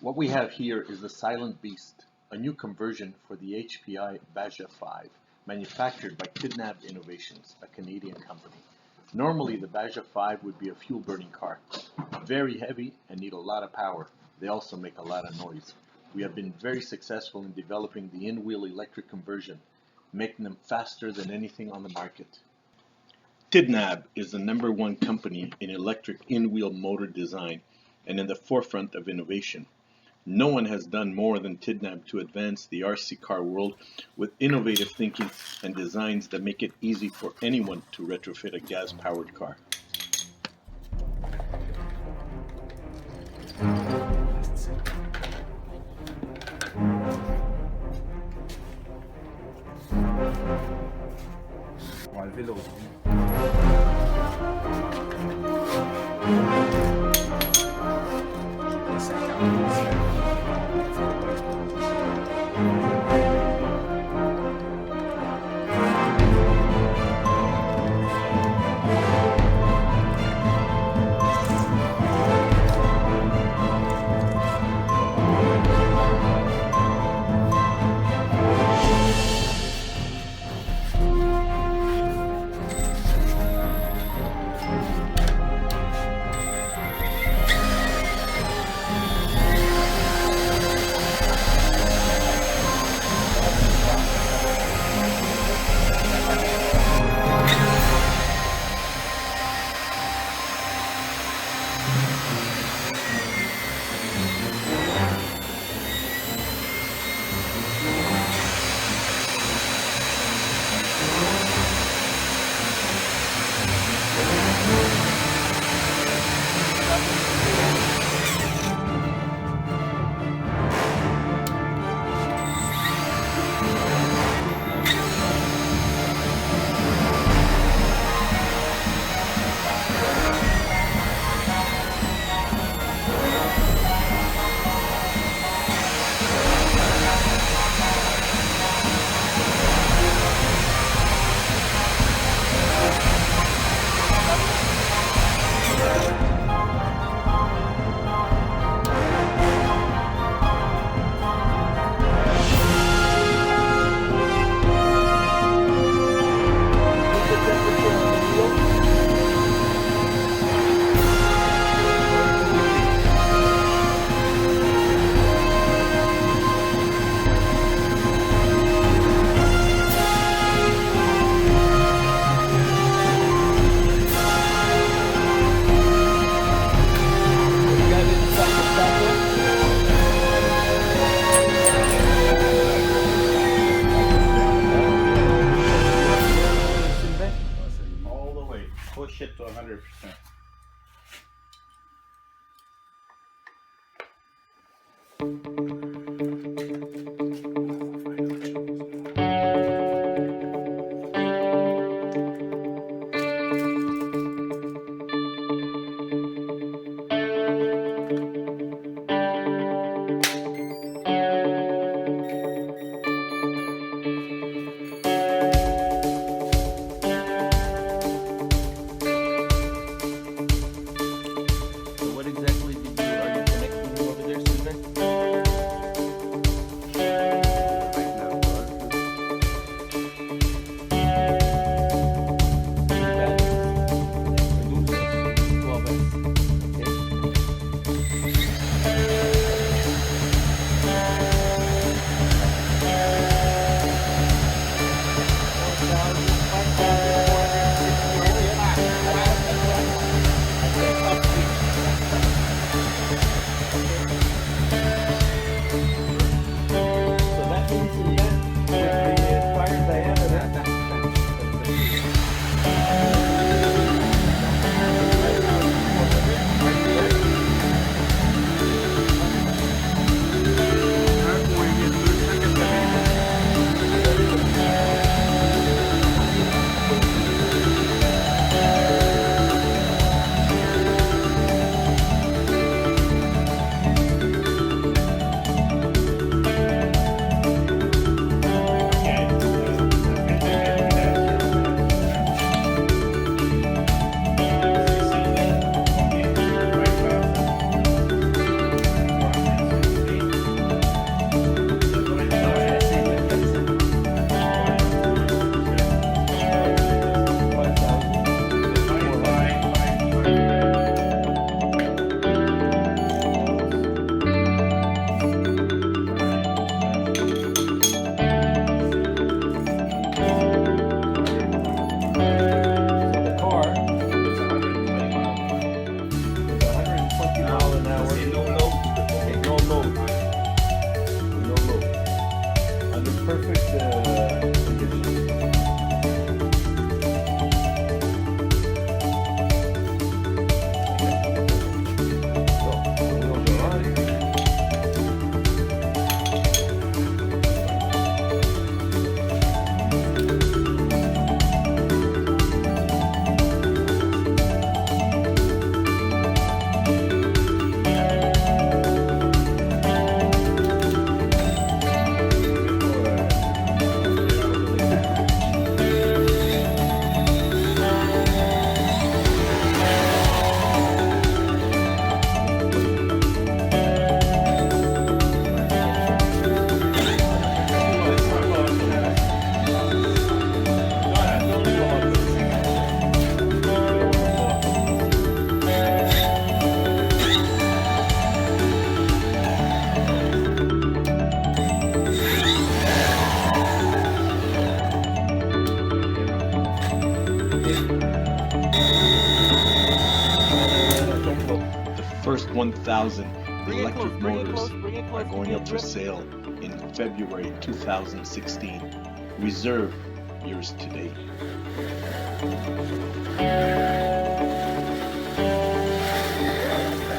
What we have here is the Silent Beast, a new conversion for the HPI Baga 5, manufactured by Kidnap Innovations, a Canadian company. Normally, the Baga 5 would be a fuel-burning car, very heavy and need a lot of power. They also make a lot of noise. We have been very successful in developing the in-wheel electric conversion, making them faster than anything on the market. Kidnap is the #1 company in electric in-wheel motor design and in the forefront of innovation. No one has done more than Kidnap to advance the RC car world with innovative thinking and designs that make it easy for anyone to retrofit a gas-powered car. On va enlever l'autre. Les 50. Push it to 100%. What exactly are you connecting over there, Sylvain? first 1,000 Bring it electric close, bring it motors close, bring it close. are going up for sale in February 2016. Reserve yours today.